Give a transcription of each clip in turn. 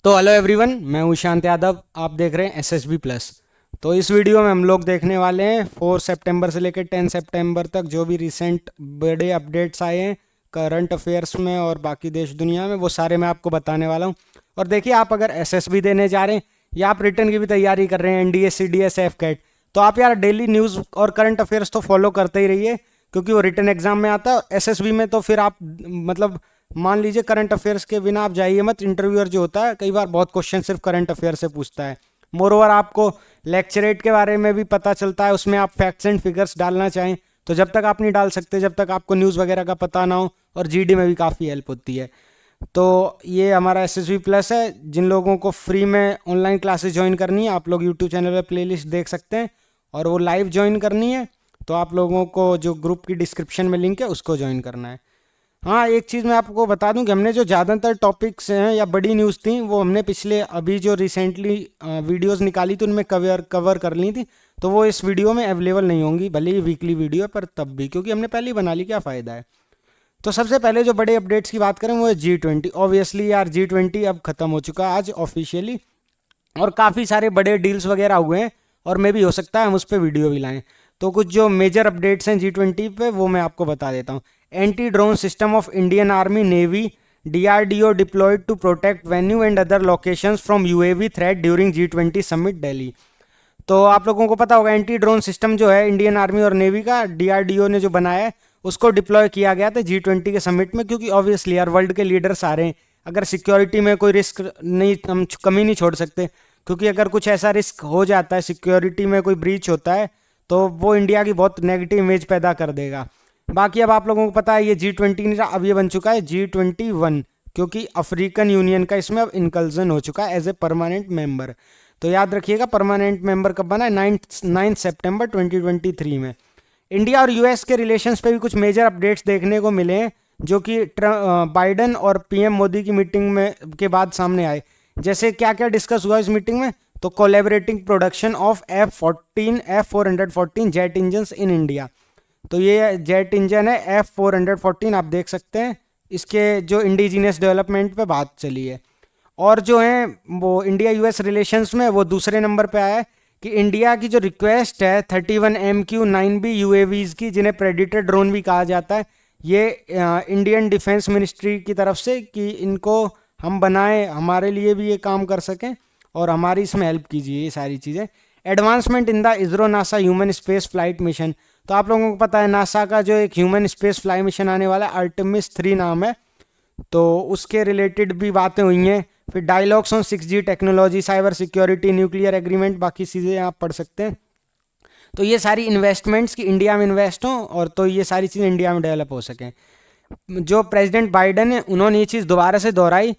तो hello everyone, मैं हूँ शांत यादव। आप देख रहे हैं एसएसबी प्लस। तो इस वीडियो में हम लोग देखने वाले हैं 4 सितंबर से लेकर 10 सितंबर तक जो भी रिसेंट बड़े अपडेट्स आए हैं करंट अफेयर्स में और बाकी देश दुनिया में, वो सारे मैं आपको बताने वाला हूँ। और देखिए, आप अगर एसएसबी देने जा रहे हैं या आप रिटर्न की भी तैयारी कर रहे हैं, एनडीए सीडीएस एफकेट, तो आप यार डेली न्यूज़ और करंट अफेयर्स तो फॉलो करते ही रहिए, क्योंकि वो रिटर्न एग्जाम में आता है। एसएसबी में तो फिर आप मतलब मान लीजिए करंट अफेयर्स के बिना आप जाइए मत। इंटरव्यूअर जो होता है कई बार बहुत क्वेश्चन सिर्फ करंट अफेयर से पूछता है। मोरोवर आपको लेक्चरेट के बारे में भी पता चलता है, उसमें आप फैक्ट्स एंड फिगर्स डालना चाहें तो जब तक आप नहीं डाल सकते जब तक आपको न्यूज़ वगैरह का पता ना हो। और जीडी में भी काफ़ी हेल्प होती है। तो ये हमारा एसएसबी प्लस है। जिन लोगों को फ्री में ऑनलाइन क्लासेस ज्वाइन करनी है, आप लोग यूट्यूब चैनल पर प्लेलिस्ट देख सकते हैं। और वो लाइव ज्वाइन करनी है तो आप लोगों को जो ग्रुप की डिस्क्रिप्शन में लिंक है उसको ज्वाइन करना है। हाँ, एक चीज़ मैं आपको बता दूं कि हमने जो ज़्यादातर टॉपिक्स हैं या बड़ी न्यूज़ थी वो हमने पिछले अभी जो रिसेंटली वीडियोस निकाली थी उनमें कवर कर ली थी। तो वो इस वीडियो में अवेलेबल नहीं होंगी, भले ही वीकली वीडियो है, पर तब भी क्योंकि हमने पहले ही बना ली, क्या फ़ायदा है। तो सबसे पहले जो बड़े अपडेट्स की बात करें वो है G20। ऑब्वियसली यार G20 अब ख़त्म हो चुका है आज ऑफिशियली, और काफ़ी सारे बड़े डील्स वगैरह हुए हैं। और मे भी हो सकता है हम उस पर वीडियो भी लाएं। तो कुछ जो मेजर अपडेट्स हैं G20 पे वो मैं आपको बता देता हूँ। Anti drone system of Indian army navy DRDO deployed to protect venue and other locations from UAV threat during G20 summit Delhi. तो आप लोगों को पता होगा एंटी ड्रोन सिस्टम जो है इंडियन आर्मी और नेवी का डीआरडीओ ने जो बनाया है उसको डिप्लॉय किया गया था G20 के समिट में, क्योंकि ऑब्वियसली यार वर्ल्ड के लीडर्स आ रहे हैं। अगर सिक्योरिटी में कोई रिस्क नहीं, हम कमी नहीं छोड़ सकते, क्योंकि अगर कुछ ऐसा रिस्क हो जाता है, सिक्योरिटी में कोई ब्रीच होता है, तो वो इंडिया की बहुत नेगेटिव इमेज पैदा कर देगा। बाकी अब आप लोगों को पता है ये G20 नहीं रहा, अब ये बन चुका है G21, क्योंकि अफ्रीकन यूनियन का इसमें अब इंकल्जन हो चुका है एज ए परमानेंट मेंबर। तो याद रखिएगा, परमानेंट मेंबर कब बना है? 9 सितंबर 2023 में। इंडिया और यूएस के रिलेशंस पे भी कुछ मेजर अपडेट्स देखने को मिले हैं, जो कि बाइडन और पीएम मोदी की मीटिंग में के बाद सामने आए। जैसे क्या क्या डिस्कस हुआ इस मीटिंग में, तो collaborating production of F414 jet engine in India. तो ये जेट इंजन है F414, आप देख सकते हैं। इसके जो इंडिजीनियस डेवलपमेंट पे बात चली है। और जो है वो इंडिया यूएस रिलेशंस में वो दूसरे नंबर पे आया है कि इंडिया की जो रिक्वेस्ट है 31MQ-9B यूएवीज की, जिन्हें प्रेडिटर ड्रोन भी कहा जाता है, ये इंडियन डिफेंस मिनिस्ट्री की तरफ से कि इनको हम बनाएं, हमारे लिए भी ये काम कर सकें और हमारी इसमें हेल्प कीजिए, ये सारी चीज़ें। Advancement in the ISRO NASA human space flight mission. तो आप लोगों को पता है नासा का जो एक ह्यूमन स्पेस फ्लाई मिशन आने वाला है, आर्टेमिस 3 नाम है, तो उसके रिलेटेड भी बातें हुई हैं। फिर dialogues on 6G technology, cyber security, nuclear agreement, बाकी चीज़ें आप पढ़ सकते हैं। तो ये सारी इन्वेस्टमेंट्स की इंडिया में इन्वेस्ट हों और तो ये सारी चीज़ें इंडिया में डेवलप हो सकें। जो प्रेसिडेंट बाइडन है उन्होंने ये चीज़ दोबारा से दोहराई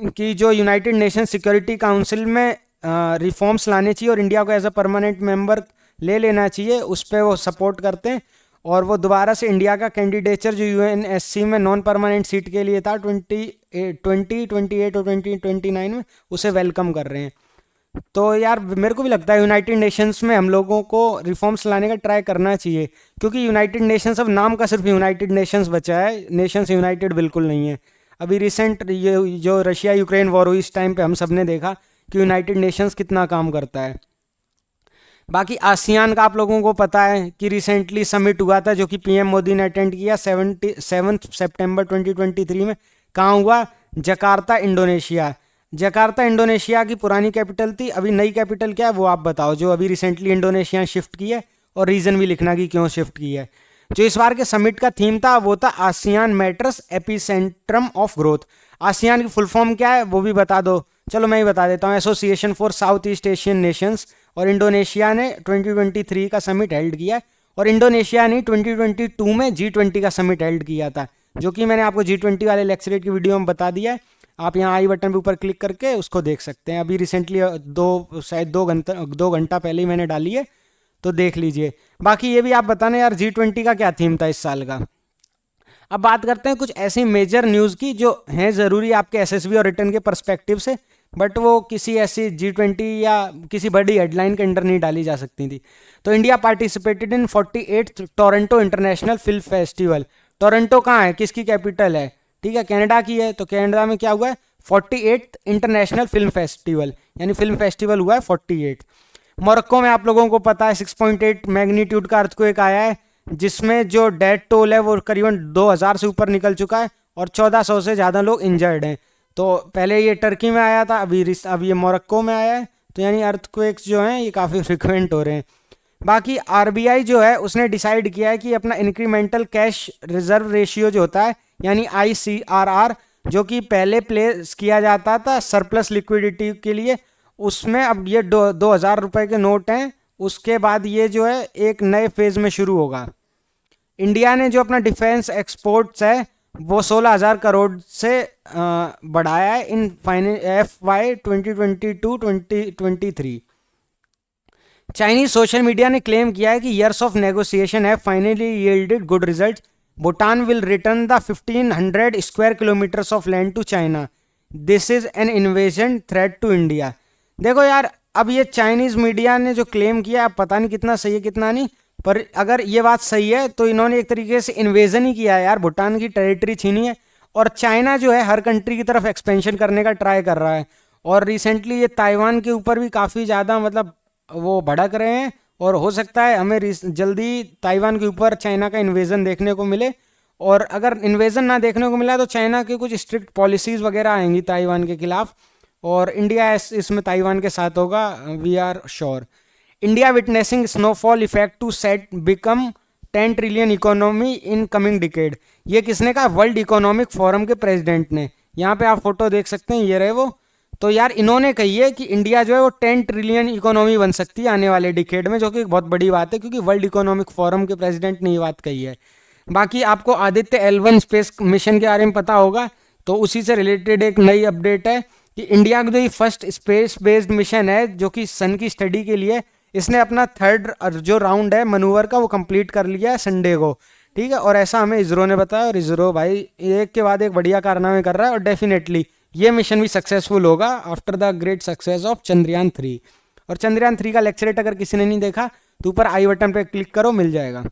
कि जो यूनाइटेड नेशन सिक्योरिटी काउंसिल में रिफॉर्म्स लाने चाहिए और इंडिया को एज अ परमानेंट मेंबर ले लेना चाहिए, उस पर वो सपोर्ट करते हैं। और वो दोबारा से इंडिया का कैंडिडेचर जो यूएनएससी में नॉन परमानेंट सीट के लिए था 2028 और 2029 में, उसे वेलकम कर रहे हैं। तो यार मेरे को भी लगता है यूनाइटेड नेशंस में हम लोगों को रिफॉर्म्स लाने का ट्राई करना चाहिए, क्योंकि यूनाइटेड नेशंस अब नाम का सिर्फ यूनाइटेड नेशंस बचा है, नेशंस यूनाइटेड बिल्कुल नहीं है। अभी रिसेंट ये जो रशिया यूक्रेन वॉर हुई, इस टाइम पे हम सब ने देखा कि यूनाइटेड नेशंस कितना काम करता है। बाकी आसियान का आप लोगों को पता है कि रिसेंटली समिट हुआ था जो कि पीएम मोदी ने अटेंड किया 7 सितंबर 2023 में। कहाँ हुआ? Jakarta, Indonesia. जकार्ता इंडोनेशिया की पुरानी कैपिटल थी, अभी नई कैपिटल क्या है वो आप बताओ, जो अभी रिसेंटली इंडोनेशिया शिफ्ट की है, और रीज़न भी लिखना कि क्यों शिफ्ट की है। जो इस बार के समिट का थीम था वो था ASEAN matters epicentrum of growth. ASEAN की फुल फॉर्म क्या है वो भी बता दो, चलो मैं ही बता देता हूँ, association for south east Asian Nations. और इंडोनेशिया ने 2023 का समिट हेल्ड किया है, और इंडोनेशिया ने 2022 में G20 का समिट हेल्ड किया था, जो कि मैंने आपको G20 वाले लेक्चरेट की वीडियो में बता दिया है। आप यहाँ आई बटन पे ऊपर क्लिक करके उसको देख सकते हैं। अभी रिसेंटली शायद 2 घंटा पहले ही मैंने डाली है, तो देख लीजिए। बाकी ये भी आप बताना यार G20 का क्या थीम था इस साल का। अब बात करते हैं कुछ ऐसी मेजर न्यूज़ की जो हैं ज़रूरी आपके एसएसबी और रिटर्न के पर्सपेक्टिव से, बट वो किसी ऐसी G20 या किसी बड़ी हेडलाइन के अंडर नहीं डाली जा सकती थी। तो India participated in 48th Toronto international film festival. Toronto कहाँ है, किसकी कैपिटल है? ठीक है, कनाडा की है। तो कनाडा में क्या हुआ है, 48 इंटरनेशनल फिल्म फेस्टिवल, यानी फिल्म फेस्टिवल हुआ है 48। मोरक्को में आप लोगों को पता है 6.8 मैग्नीट्यूड का अर्थक्वेक आया है, जिसमें जो डेथ टोल है वो करीबन 2000 से ऊपर निकल चुका है और 1400 से ज़्यादा लोग इंजर्ड हैं। तो पहले ये टर्की में आया था, अब ये मोरक्को में आया है। तो यानी अर्थक्वेक्स जो हैं ये काफ़ी फ्रिक्वेंट हो रहे हैं। बाकी आरबीआई जो है उसने डिसाइड किया है कि अपना इंक्रीमेंटल कैश रिजर्व रेशियो जो होता है, यानी आईसीआरआर, जो कि पहले प्लेस किया जाता था सरप्लस लिक्विडिटी के लिए, उसमें अब ये 2000 रुपये के नोट हैं, उसके बाद ये जो है एक नए फेज में शुरू होगा। इंडिया ने जो अपना डिफेंस एक्सपोर्ट्स है वो 16,000 करोड़ से बढ़ाया है in FY 2022-2023। Chinese social media ने क्लेम किया है कि years of negotiation have finally yielded good result. Bhutan will return the 1500 square kilometres of land to China. This is an invasion threat to India. देखो यार, अब ये चाइनीज मीडिया ने जो क्लेम किया, अब पता नहीं कितना सही है कितना नहीं, पर अगर ये बात सही है तो इन्होंने एक तरीके से इन्वेजन ही किया है यार, भूटान की टेरिटरी छीनी है। और चाइना जो है हर कंट्री की तरफ एक्सपेंशन करने का ट्राई कर रहा है, और रिसेंटली ये ताइवान के ऊपर भी काफ़ी ज़्यादा मतलब वो भड़क रहे हैं, और हो सकता है हमें जल्दी ताइवान के ऊपर चाइना का इन्वेजन देखने को मिले। और अगर इन्वेजन ना देखने को मिला तो चाइना की कुछ स्ट्रिक्ट पॉलिसीज़ वगैरह आएंगी ताइवान के खिलाफ, और इंडिया इसमें ताइवान के साथ होगा, we are sure. India witnessing snowfall effect to set become 10 trillion economy in coming decade. ये किसने कहा? वर्ल्ड इकोनॉमिक फोरम के प्रेसिडेंट ने। यहाँ पे आप फोटो देख सकते हैं, ये रहे वो। तो यार इन्होंने कही है कि इंडिया जो है वो 10 ट्रिलियन इकोनॉमी बन सकती है आने वाले डिकेड में, जो कि बहुत बड़ी बात है क्योंकि वर्ल्ड इकोनॉमिक फोरम के प्रेसिडेंट ने ये बात कही है। बाकी आपको आदित्य L1 स्पेस मिशन के बारे में पता होगा, तो उसी से रिलेटेड एक नई अपडेट है कि इंडिया का जो ये फर्स्ट स्पेस बेस्ड मिशन है जो कि सन की स्टडी के लिए, इसने अपना थर्ड जो राउंड है मनूवर का वो कंप्लीट कर लिया है संडे को, ठीक है। और ऐसा हमें इसरो ने बताया, और इसरो भाई एक के बाद एक बढ़िया कारनामे कर रहा है, और डेफिनेटली ये मिशन भी सक्सेसफुल होगा after the great success of Chandrayaan 3। और चंद्रयान 3 का लेक्चरेट अगर किसी ने नहीं देखा तो ऊपर आई बटन पे क्लिक करो, मिल जाएगा।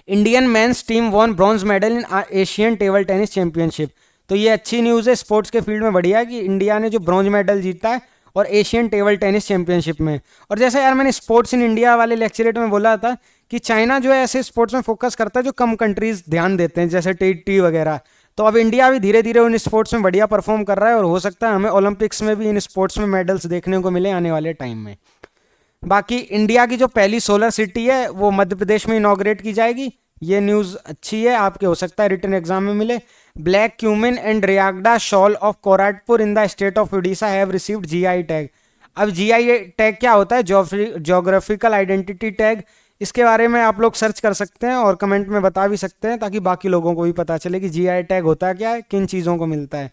Indian men's team von bronze medal in Asian table tennis championship. तो ये अच्छी न्यूज़ है स्पोर्ट्स के फील्ड में, बढ़िया कि इंडिया ने जो ब्रॉन्ज मेडल जीता है और एशियन टेबल टेनिस चैंपियनशिप में। और जैसा यार मैंने स्पोर्ट्स इन इंडिया वाले लेक्चरेट में बोला था कि चाइना जो है ऐसे स्पोर्ट्स में फोकस करता है जो कम कंट्रीज ध्यान देते हैं, जैसे टी वगैरह। तो अब इंडिया भी धीरे धीरे उन स्पोर्ट्स में बढ़िया परफॉर्म कर रहा है, और हो सकता है हमें ओलंपिक्स में भी इन स्पोर्ट्स में मेडल्स देखने को मिले आने वाले टाइम में। बाकी इंडिया की जो पहली सोलर सिटी है वो मध्य प्रदेश में इनॉग्रेट की जाएगी। ये न्यूज़ अच्छी है, आपके हो सकता है रिटन एग्जाम में मिले। Black cumin and Rayagada shawl of Koraput in the state of Orissa have received GI tag. अब GI टैग क्या होता है? Geographical identity tag. इसके बारे में आप लोग सर्च कर सकते हैं और कमेंट में बता भी सकते हैं, ताकि बाकी लोगों को भी पता चले कि GI टैग होता क्या है, किन चीज़ों को मिलता है।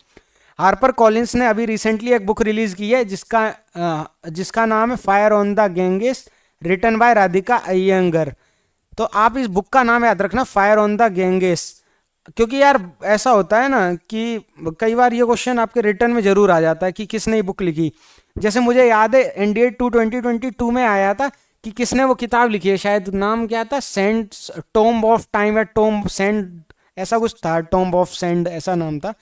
हार्पर कॉलिंस ने अभी रिसेंटली एक बुक रिलीज की है जिसका नाम है fire on the Ganges, written by Radhika Iyengar. तो आप इस बुक का नाम याद रखना, फायर ऑन द गैंगिस, क्योंकि यार ऐसा होता है ना कि कई बार ये क्वेश्चन आपके रिटर्न में जरूर आ जाता है कि किसने ये बुक लिखी। जैसे मुझे याद है NDA 2 2022 में आया था कि किसने वो किताब लिखी है, शायद नाम क्या था, सेंड टॉम्ब ऑफ टाइम या टॉम्ब सेंड, ऐसा कुछ था, टॉम्ब ऑफ सेंड ऐसा नाम था।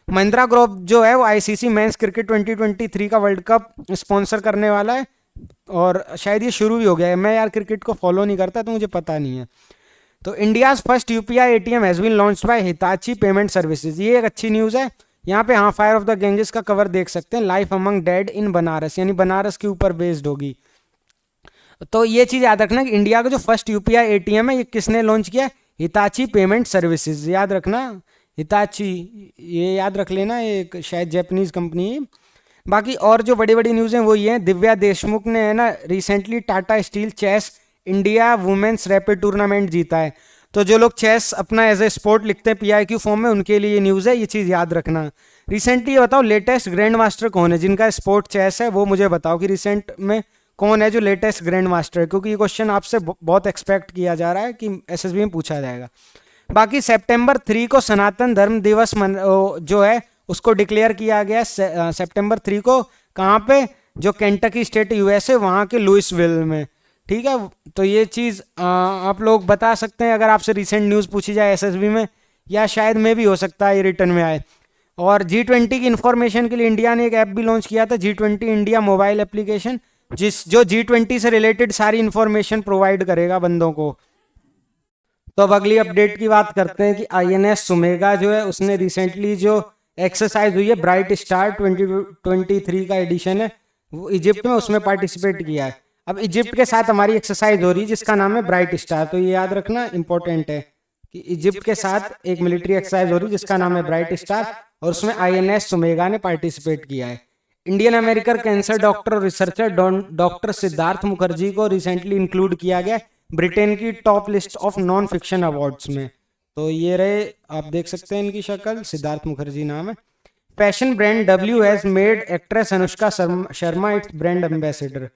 महिंद्रा ग्रुप जो है वो ICC मेंस क्रिकेट 2023 का वर्ल्ड कप स्पॉन्सर करने वाला है, और शायद ये शुरू भी हो गया है। मैं यार क्रिकेट को फॉलो नहीं करता तो मुझे पता नहीं है। तो India's first UPI ATM has been launched by Hitachi payment services. ये एक अच्छी न्यूज़ है। यहाँ पे हाँ फायर ऑफ द गैंजेस का कवर देख सकते हैं, life among dead in Banaras, यानी बनारस के ऊपर बेस्ड होगी। तो ये चीज़ याद रखना कि इंडिया का जो फर्स्ट UPI ATM है ये किसने लॉन्च किया? हिताची पेमेंट सर्विसेज, याद रखना हिताची, ये याद रख लेना, ये शायद जैपनीज कंपनी है। बाकी और जो बड़ी बड़ी न्यूज़ हैं वो ये हैं, दिव्या देशमुख ने है ना recently Tata steel chess India women's rapid tournament जीता है। तो जो लोग चेस अपना एज ए स्पोर्ट लिखते हैं PIQ फॉर्म में, उनके लिए ये न्यूज़ है, ये चीज़ याद रखना। रिसेंटली ये बताओ लेटेस्ट ग्रैंड मास्टर कौन है जिनका स्पोर्ट चेस है, वो मुझे बताओ कि रिसेंट में कौन है जो लेटेस्ट ग्रैंड मास्टर है, क्योंकि ये क्वेश्चन आपसे बहुत एक्सपेक्ट किया जा रहा है कि SSB में पूछा जाएगा। बाकी September 3 को सनातन धर्म दिवस जो है उसको डिक्लेयर किया गया September 3 को। कहाँ पे? जो केंटकी स्टेट USA, वहाँ के लुइसविल में, ठीक है। तो ये चीज़ आप लोग बता सकते हैं अगर आपसे रिसेंट न्यूज़ पूछी जाए SSB में, या शायद में भी हो सकता है ये रिटर्न में आए। और G20 की इंफॉर्मेशन के लिए इंडिया ने एक ऐप भी लॉन्च किया था, G20 इंडिया मोबाइल एप्लीकेशन, जो G20 से रिलेटेड सारी इंफॉर्मेशन प्रोवाइड करेगा बंदों को। तो अब अगली अपडेट की बात करते हैं कि INS सुमेगा जो है उसने रिसेंटली जो एक्सरसाइज हुई है ब्राइट स्टार 2023 का एडिशन है वो इजिप्ट में, उसमें पार्टिसिपेट किया है। अब इजिप्ट के साथ हमारी एक्सरसाइज हो रही है जिसका नाम है ब्राइट स्टार, तो ये याद रखना इंपॉर्टेंट है कि इजिप्ट के साथ एक मिलिट्री एक्सरसाइज हो रही है जिसका नाम है ब्राइट स्टार और उसमें INS सुमेगा ने पार्टिसिपेट किया है। इंडियन अमेरिकन कैंसर डॉक्टर और रिसर्चर डॉक्टर सिद्धार्थ मुखर्जी को रिसेंटली इंक्लूड किया गया ब्रिटेन की top list of non fiction awards में। तो ये रहे, आप देख सकते हैं इनकी शक्ल, सिद्धार्थ मुखर्जी नाम है। Fashion brand W has made actress Anushka Sharma it's brand ambassador.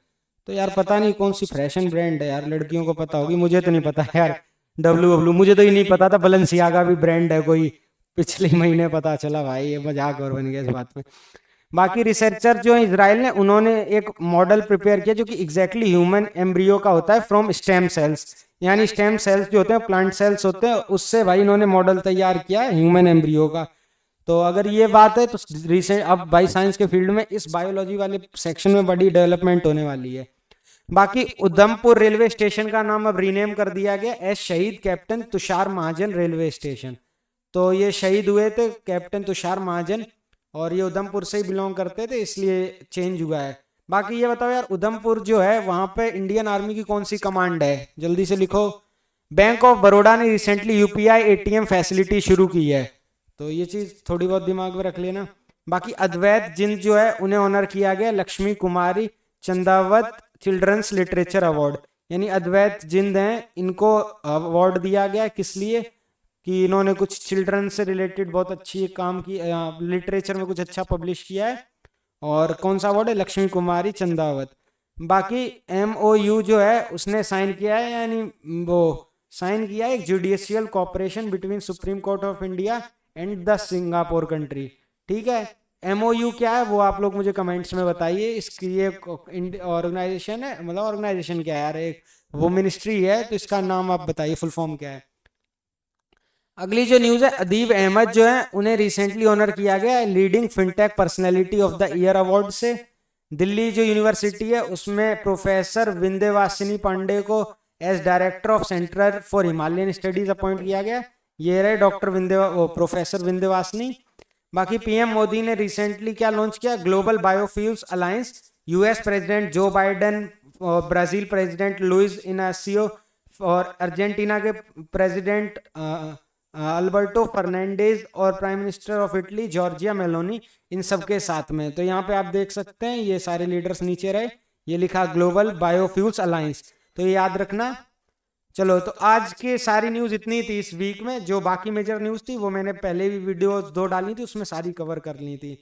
तो यार पता नहीं कौन सी फैशन ब्रांड है यार, लड़कियों को पता होगी, मुझे तो नहीं पता यार। W मुझे तो ये नहीं पता था बलेंसियागा भी ब्रांड है कोई, पिछले महीने पता चला भाई, ये मजाक और बन गया इस बात में। बाकी रिसर्चर जो है इजराइल ने, उन्होंने एक मॉडल प्रिपेयर किया जो कि एग्जैक्टली ह्यूमन एम्ब्रियो का होता है फ्रॉम स्टेम सेल्स, यानी स्टेम सेल्स जो होते हैं प्लांट सेल्स होते हैं, उससे भाई इन्होंने मॉडल तैयार किया है ह्यूमन एम्ब्रियो का। तो अगर ये बात है तो रिसेंट अब भाई साइंस के फील्ड में इस बायोलॉजी वाले सेक्शन में बड़ी डेवलपमेंट होने वाली है। बाकी उधमपुर रेलवे स्टेशन का नाम अब रीनेम कर दिया गया एस शहीद कैप्टन तुषार महाजन रेलवे स्टेशन। तो ये शहीद हुए थे कैप्टन तुषार महाजन और ये उधमपुर से ही बिलोंग करते थे, इसलिए चेंज हुआ है। बाकी ये बताओ यार, उधमपुर जो है वहां पे इंडियन आर्मी की कौन सी कमांड है, जल्दी से लिखो। बैंक ऑफ बड़ौदा ने रिसेंटली UPI ATM फैसिलिटी शुरू की है, तो ये चीज थोड़ी बहुत दिमाग में रख लेना। बाकी अद्वैत जिंद जो है उन्हें ऑनर किया गया लक्ष्मी कुमारी चंदावत चिल्ड्रंस लिटरेचर अवार्ड, यानी अद्वैत जिंद हैं, इनको अवार्ड दिया गया किस लिए कि इन्होंने कुछ चिल्ड्रन से रिलेटेड बहुत अच्छी काम की, लिटरेचर में कुछ अच्छा पब्लिश किया है। और कौन सा अवार्ड है, लक्ष्मी कुमारी चंदावत। बाकी MOU जो है उसने साइन किया है, यानी वो साइन किया है एक judicial cooperation between supreme court of India and the Singapore country. ठीक है, MOU क्या है वो आप लोग मुझे कमेंट्स में बताइए। इसकी ये ऑर्गेनाइजेशन है, मतलब ऑर्गेनाइजेशन क्या है यार, एक वो मिनिस्ट्री है, तो इसका नाम आप बताइए, फुल फॉर्म क्या है। अगली जो न्यूज है, अदीब अहमद जो है उन्हें रिसेंटली ऑनर किया गया है leading fintech personality of the year award से। दिल्ली जो यूनिवर्सिटी है उसमें प्रोफेसर विंध्यवासिनी पांडे को as director of centre for Himalayan studies appoint किया गया। ये रहे डॉक्टर प्रोफेसर विंध्यवासिनी। बाकी PM मोदी ने रिसेंटली क्या लॉन्च किया, global biofuels alliance. US president Joe Biden, Brazil president Luiz Inacio और अर्जेंटीना के प्रेसिडेंट अल्बर्टो फर्नांडेज और prime minister of Italy Giorgia Meloni, इन सब के साथ में। तो यहाँ पे आप देख सकते हैं ये सारे लीडर्स नीचे रहे, ये लिखा ग्लोबल बायोफ्यूल्स अलायंस, तो ये याद रखना। चलो, तो आज की सारी न्यूज इतनी थी इस वीक में। जो बाकी मेजर न्यूज थी वो मैंने पहले भी वीडियो 2 डाली थी, उसमें सारी कवर कर ली थी।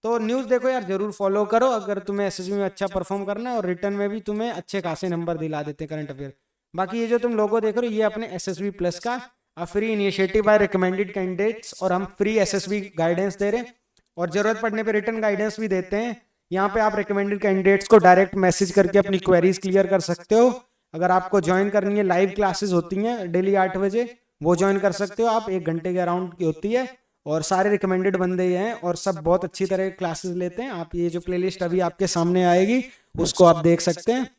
तो न्यूज देखो यार, जरूर फॉलो करो अगर तुम्हें SSB में अच्छा परफॉर्म करना है, और रिटर्न में भी तुम्हें अच्छे खासे नंबर दिला देते करंट अफेयर। बाकी ये जो तुम लोगो देख रहे हो ये अपने SSB प्लस का free initiative by recommended candidates, और हम फ्री SSB गाइडेंस दे रहे हैं और जरूरत पड़ने पे रिटर्न गाइडेंस भी देते हैं। यहाँ पे आप रिकमेंडेड कैंडिडेट्स को डायरेक्ट मैसेज करके अपनी क्वेरीज क्लियर कर सकते हो। अगर आपको ज्वाइन करनी है, लाइव क्लासेस होती हैं डेली 8 बजे, वो ज्वाइन कर सकते हो आप, 1 घंटे के अराउंड की होती है, और सारे रिकमेंडेड बंदे ही हैं और सब बहुत अच्छी तरह क्लासेस लेते हैं। आप ये जो प्लेलिस्ट अभी आपके सामने आएगी उसको आप देख सकते हैं।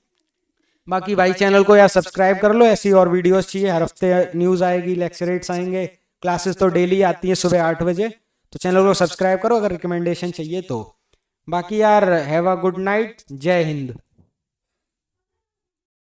बाकी भाई चैनल को यार सब्सक्राइब कर लो, ऐसी और वीडियोस चाहिए, हर हफ्ते न्यूज़ आएगी, लेक्चरेट्स आएंगे, क्लासेस तो डेली आती है सुबह 8 बजे। तो चैनल को सब्सक्राइब करो अगर रिकमेंडेशन चाहिए तो। बाकी यार हैव अ गुड नाइट, जय हिंद।